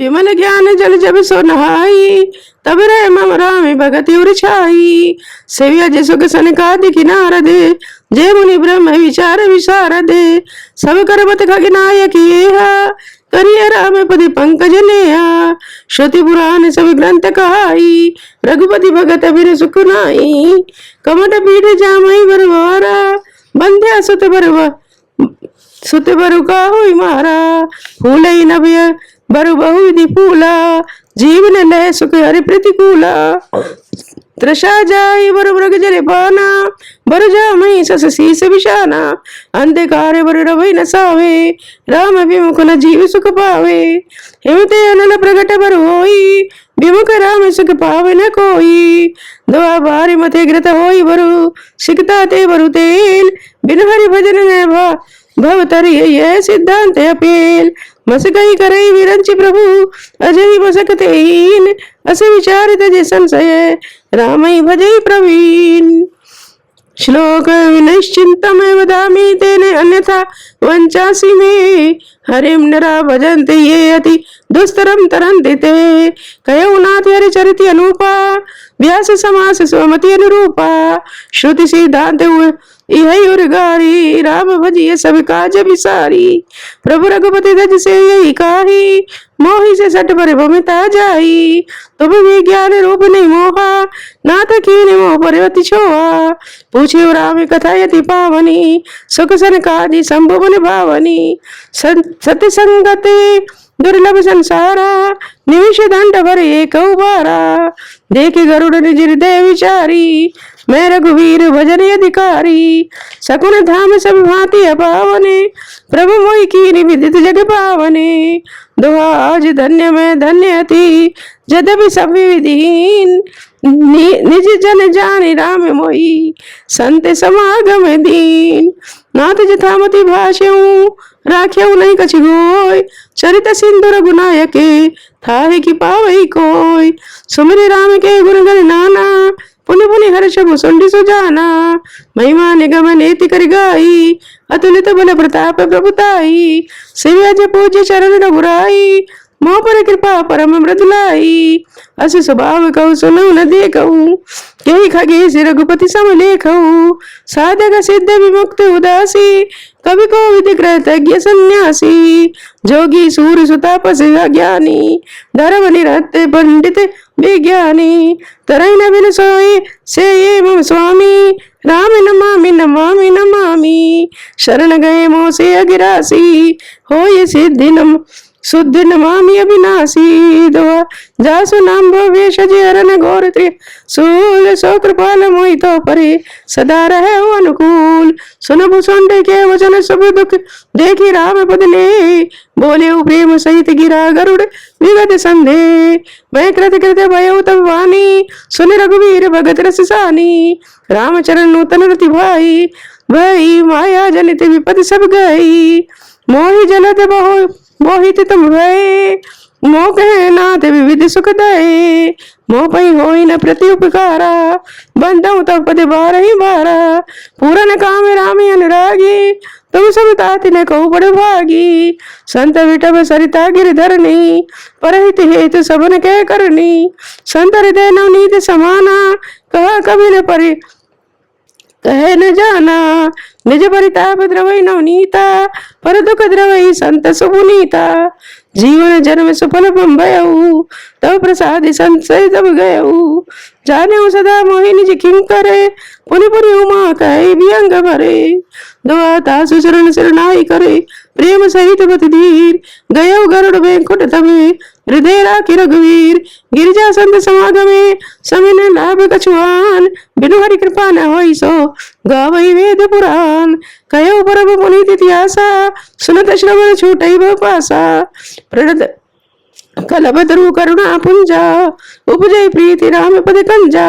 विमल ज्ञान जल जब सो नहाई, तब रे मम राम भगति उर छाई। सेव्या जे सुख सनकादि किनार दे, जय मुनि ब्रह्म विचार विशारद। सब करबत खगनायक येहा, करिय राम पद पंकज नेहा। श्रुति पुराण सब ग्रंथ कहाई, रघुपति भगत बिन सुख नाई। कमट पीठ जामई बरवारा, बंध्या सुत बरु का हुई मारा। फूलई नभय बरु बहु विधि फूला, जीवन लय सुख हरि प्रतिकूला। त्रषा जाई बरु मृग जले पाना, बरु जामई सस शीस विशाना। अंधकार बरु रवि न सावे, राम विमुख न जीव सुख पावे। हिमते अनल प्रगट बरु होई, विमुख राम सुख पावे न कोई। दुआ बारी मथे घृत होई बरु, सिकता ते बरु तेल। बिन हरि भजन में भवतरि ये सिद्धांत अपेल। मस गई करई विरंचि प्रभु, अजय मसकते हीन। अस विचार तजे संशय, रामई भजई प्रवीण। श्लोक विनिश्चिंतमय वदामि तेने, अन्यथा वंचासि मे। हरिम नरा भजन्ते ये अति दुस्तरम तरन्ति ते। कयौ नाथ हरि चरित अनुपा, व्यास समास स्वमति अनुरूपा। श्रुति सिद्धांत यही उर्गारी, राम भजिए सब काज विसारी। प्रभु रघुपति दज से यही काही, मोहि से सट पर भमिता जाई। तुम विज्ञान रूप नहीं मोहा, नाथ कीन मोह परवति छोहा। पूछे राम कथा यति पावनी, सुख सन काजी शंभु मन भावनी। सत्य संगति दुर्लभ संसारा, निमिष दंड भर एक बारा। देखे गरुड़ निज हृदय विचारी, मैं रघुवीर भजन अधिकारी। सकुन धाम सब भांति अपावने, प्रभु मोहि कीनि विदित जग पावने। दुआ आज धन्य मैं धन्य अति, यद्यपि सब विधिहीन। निज जन जानि राम मोहि, संत समागम दीन। नाथ जथामति भाष्यऊ, राख्यऊ नहीं कछ गोय। चरित सिंधु रघुनायक, थाहे कि पावई कोय। सुमिर राम के गुण गण नाना, पुनि पुनि हर्ष मुसुंडी सुजाना। महिमा निगम नेति कर गाई, अतुलित बल प्रताप प्रभुताई। सेव्या जे पूज्य चरण रघुराई, मोह पर कृपा परम मृदुलाई। अस स्वभाव कहु सुनऊ न देखऊ, यही खगेश रघुपति सम लेखऊ। साधक सिद्ध विमुक्त उदासी, कवि को विधि कृतज्ञ सन्यासी। जोगी सूर सुतापस ज्ञानी, धर्म निरत पंडित विज्ञानी। तरई न बिन सोई से ये मम स्वामी, राम नमामि नमामि नमामि। शरण गए मोह से अगिरासी, हो ये सिद्धि नम शुद्ध नमामि अविनाशी। दुआ जासु नाम भवेश हरन घोर त्रिशूल। सो कृपाल मोहि तो परे, सदा रहे अनुकूल। सुन भुसुंड के वचन सब दुख, देखी राम पद ले। बोले प्रेम सहित गिरा गरुड़ विगत संधे। मैं कृत कृत भयो तब वाणी, सुन रघुवीर भगत रस सानी। रामचरण नूतन रति भाई, भई माया जनित विपद सब गई। मोहि जलत बहु मोहित तुम भय, मोह कहे नाथ विविध सुख दये। मोह पई होई न प्रति उपकारा, बंधु तब पद बार ही बारा। पूरन काम राम अनुरागी, तुम सब ताति न कहु बड़ भागी। संत विटभ सरिता गिरधरनी, परहित हेतु सबन कह करनी। संत हृदय नवनीत समाना, कहा कभी न परि कहे न जाना। निज परिताप द्रवई नवनीता, पर दुख द्रवई संत सुपुनीता। जीवन जन्म सुफल भयऊ, तब प्रसाद संशय तब गयऊ। जाने सदा मोहि निज किंकरे, पुनि पुनि उमा कहे वियंग भरे। दुआ तासु शरण शरणाई करे, प्रेम सहित बत धीर। गयऊ गरुड़ बैंकुट तबे, हृदय राखि रघुवीर। गिरिजा संत समागमे, समिन लाभ कछुआन। बिनु हरि कृपा न होई सो, गावई वेद पुराण। कयो परम पुनीत इतिहासा, सुनत श्रवण छूटई बहु पासा। प्रणत कलभद्रु करुणा पुंजा, उपजय प्रीति राम पद कंजा।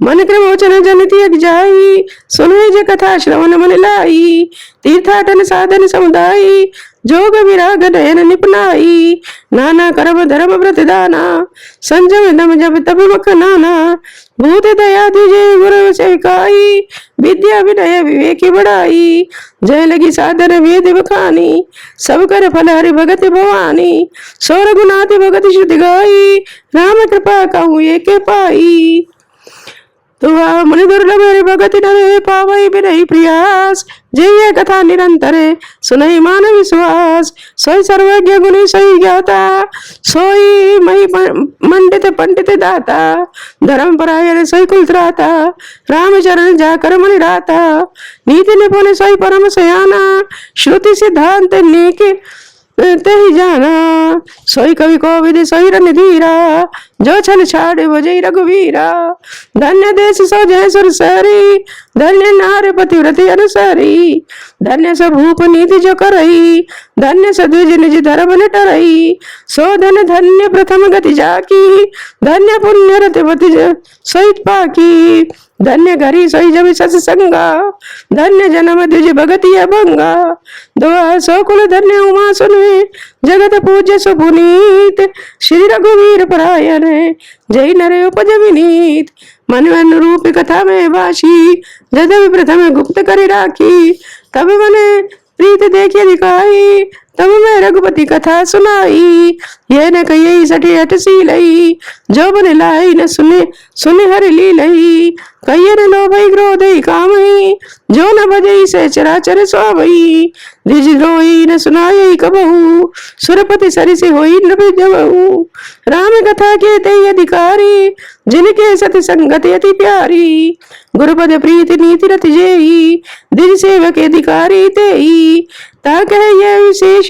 मन क्रम वचन जनित यज्ञ जाई, सुनहि जे कथा श्रवण मन लाई। तीर्थाटन साधन समुदायी, जोग विराग नयन निपनाई, नाना कर्म धर्म व्रत दाना, संजम दम जब तब मख नाना, भूत दया तुझे गुरु सेविकाई, विद्या विनय विवेक बढ़ाई, जय लगी साधन वेद बखानी, सब कर फल हरि भगत भवानी, सौर गुनाति भगत श्रुति गाई, राम कृपा कहूँ एक पाई। तो मुनि दुर्लभ भगति डरे, पावई बिरही प्रयास, जय कथा निरंतर सुनई मान विश्वास, सोई सर्वज्ञ गुणी सोई ज्ञाता, सोई मही मंडित पंडित दाता, धर्म परायण सोई कुल त्राता, राम चरण जाकर मनि राता, नीति निपुण सोई परम सयाना, श्रुति सिद्धांत नीक ते ही जाना, सोई कवि कोविद सोई रणधीरा, जो छल छाड़े बजई रघुवीरा, धन्य देश सो जय सुरसरी, धन्य नार पतिव्रति अनुसारी, धन्य भूप नीति जो करई, धन्य सद्विज निज धर्म न टरई, सो धन धन्य प्रथम गति जाकी, धन्य पुण्य रतिपति सोई पाकी, धन्य घरी सोई जब सत्संगा, धन्य जन्म द्विज भगति अभंगा, दुआ सो कुल धन्य उमा सुने, जगत पूज्य सुपुनीत, श्री रघुवीर परायण जय नरे उपज विनीत, मन अनुरूप कथा में बाशी, जदवि प्रथम गुप्त कर राखी, तब मने प्रीत देखिए दिखाई, तब मैं रघुपति कथा सुनाई, ये न कही सठी हट सी लई, जो बन लाई न सुने सुने हर ली लई, कही न लो भई क्रोध कामई, जो न भजई से चराचर स्वामई, द्विज द्रोही न सुनाई कबहू, सुरपति सरि से होई न जबहू, राम कथा के ते अधिकारी, जिनके सत संगत अति प्यारी, गुरुपद प्रीति नीति रत जेई, द्विज सेवक अधिकारी तेई, ता कह ये विशेष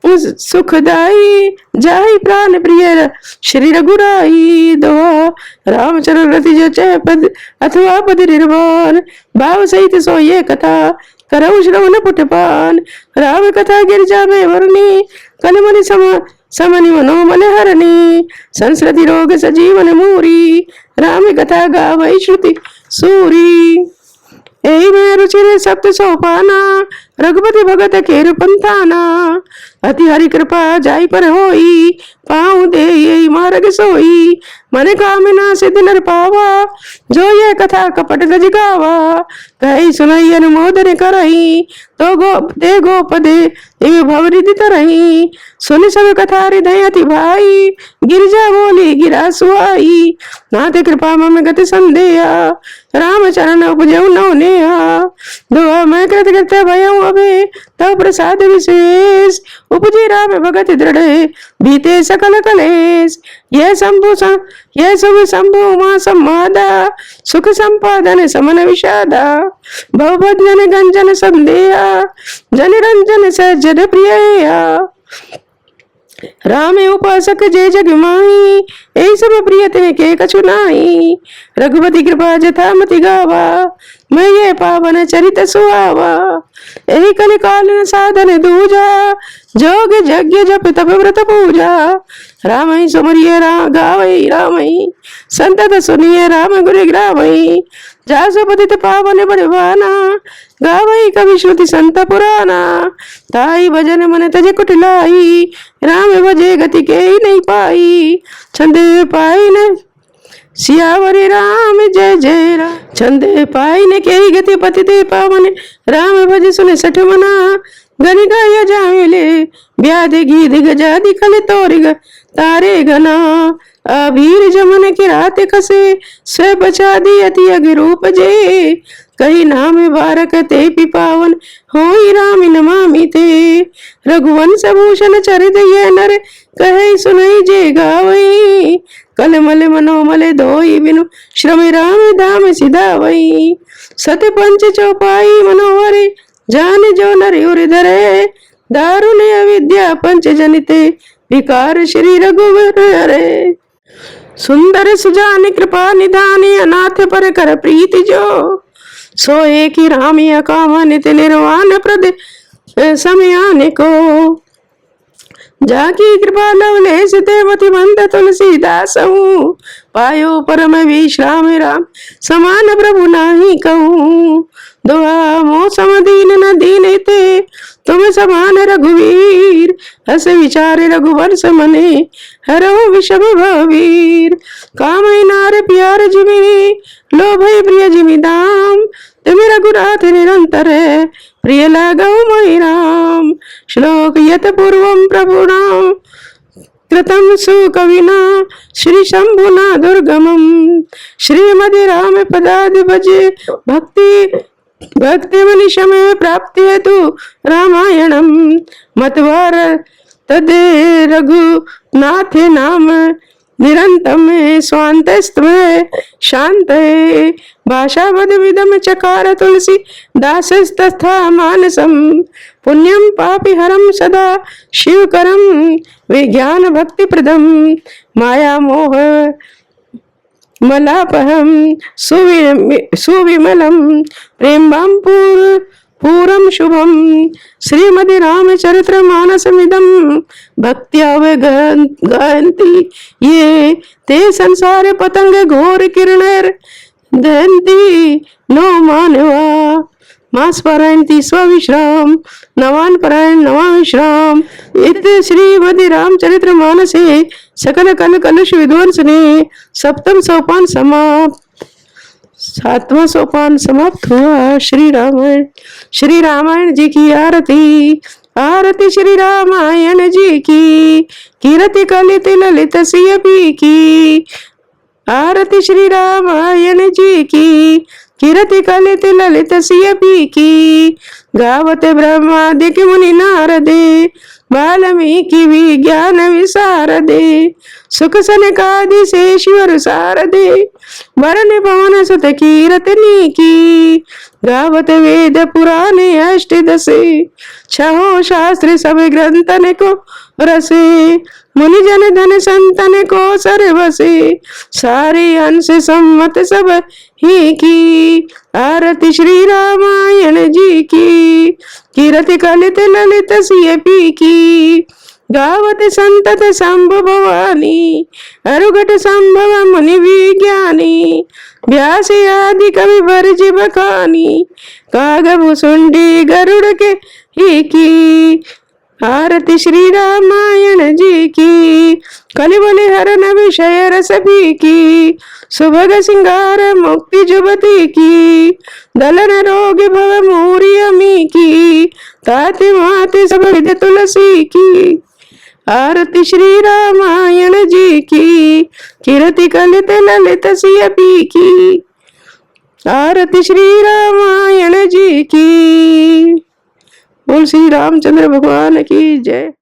सुखदाई, जाहि प्राण प्रिय श्री रघुराई, दोहा रामचरण रति जो चह पद अथवा पद निर्वाण, भाव सहित सो ये कथा करऊ श्रवण पुटपान, राम कथा गिरजा में वर्णी, कलमनि समनि मनोमल हरणी, संस्कृति रोग सजीवन मूरी, राम कथा गावई श्रुति सूरी, एहि में रुचि सप्त सोपाना, रघुपति भगत केर पंथाना, अति हरि कृपा जाय पर होई, पाँव दे यही मार्ग सोई, मन कामना सिद्ध नर पावा, जो ये कथा कपट गज गावा, कही सुनई अनुमोदन करही, तो गोपदे इव भवरिधि तरही, सुन सब कथा हृदय अति भाई, गिरजा बोली गिरा सुहाई, नाथ कृपा मम गति संदेहा, राम चरण उपजऊ नौ नेहा, दुआ मैं कृत कृत्य भयऊ अबे, तब प्रसाद विशेष, उपजे राम भगत दृढ़, बीते सकल कलेश, ये सब शंभु उमा सम्मादा, सुख संपादन समन विषादा, भवभजन गंजन संदेहा, जन रंजन सज्जन प्रिया, राम उपासक जय जग माही, ऐ सब प्रिय तिने के कछु नाही, रघुपति कृपा जथा मति गावा, मैं ये पावन चरित सुहावा, यही कलि काल साधन दूजा, जोग यज्ञ जप तप व्रत पूजा, राम ही सुमरिय गावई राम ही, संतत सुनिए राम गुरु ग्रामई, जासु पतित पावन बड़वाना, गावई कवि श्रुति संत पुराना, ताई भजन मन तज कुटिलाई, राम भजे गति के ही नहीं पाई, छंद पाई न सियावरी राम जय जय राम, छंद पाई न के ही गति पति दे पावन, राम भज सुने सठ मना, गन गाया जामिले ब्याधि गीध गजादि कल तोरिग तारे गना, अभीर जमन के रात कसे, स्व बचा दी अति अगिरूप जे, कही नाम बारक ते पिपावन, होई राम नमामि ते, रघुवंश भूषण चरित ये नर, कहे सुनई जे गावई, कलमल मनोमल धोई बिनु, श्रम राम धाम सिधावई, सत पंच चौपाई मनोहरे, जान जो नर उर धरे, दारुण अविद्या पंच जनिते, विकार श्री रघुवर हरे, सुंदर सुजान कृपा निधानी, अनाथ पर कर प्रीति जो, सो एक ही राम काम नित निर्वाण प्रद समयान को, जाकी कृपा लवलेश ते मति मंद तुलसीदास हूँ, पायो परम विश्राम राम समान प्रभु नाही कहूँ। दुआ मौसम दीन न दीन ते तुम समान रघुवीर, हस विचार रघुवंश मने हरो विषम भवीर। काम नार प्यार जिमि लोभ प्रिय जिमि दाम, तुम रघुनाथ निरंतर प्रिय लागौ महि राम। श्लोक यत पूर्वं प्रभुनां कृतं सुकविना श्री शंभुना दुर्गमं, श्रीमदि राम पदादि भजे भक्ति भक्ति मनिषमे प्राप्ति हेतु रामायणम मतवार तदे रघुनाथ नाम निरंतम स्वांतस्त्वे शांत भाषा बद विदम चकार तुलसी दासस्तथा मानसम, पुण्यम पापि हरम सदा शिवकरम विज्ञान भक्ति प्रदम, माया मोह मलापहम सुविमलम प्रेमं पूरम शुभम। श्रीमदि रामचरित्र मानसमिदं भक्त्यावगहन्ति ये ते संसार पतंग घोर किरणैर दहन्ति नो मानवा, मास पारायणति स्वविश्राम नवान पारायण नवा विश्राम। इत श्रीमदि रामचरित्र मानसे सकल कल कलुष विध्वंसने सप्तम सोपान समाप्त। सातवां सोपान समाप्त हुआ। श्री रामायण जी की आरती। आरती श्री रामायण जी की, कीरति कलित ललित सिय पी की। आरती श्री रामायण जी की, कीरति कलित ललित सिय पी की। गावत ब्रह्मादिक मुनि नारदे, वाल्मीकि विज्ञान विशारदे। सुख सनकादि शेषवर सारदे, वरण पवन सुत कीरतनी की। गावत वेद पुराण अष्टदशे, छहो शास्त्र सब ग्रंथन को रसे। मुनि जन धन संतन को सर्वसे, सारे अंश सम्मत सब ही की। आरती श्री रामायण जी की, कीरति कलित ललित सिय पी की। गावत संतत शंभु भवानी, अरुघट संभव मुनि विज्ञानी। व्यास आदि कवि बरज बखानी, काग भुसुंडी गरुड़ के ही की। आरती श्री रामायण जी की, कलिबल हरन विषय रस भी की। सुभग सिंगार मुक्ति जुबती की, दलन रोग भव मूरी अमी की। ताति माति सब विद तुलसी की। आरती श्री रामायण जी की, कीरति कलित ललित सिय पी की। आरती श्री रामायण जी की। बोल श्री रामचंद्र भगवान की जय।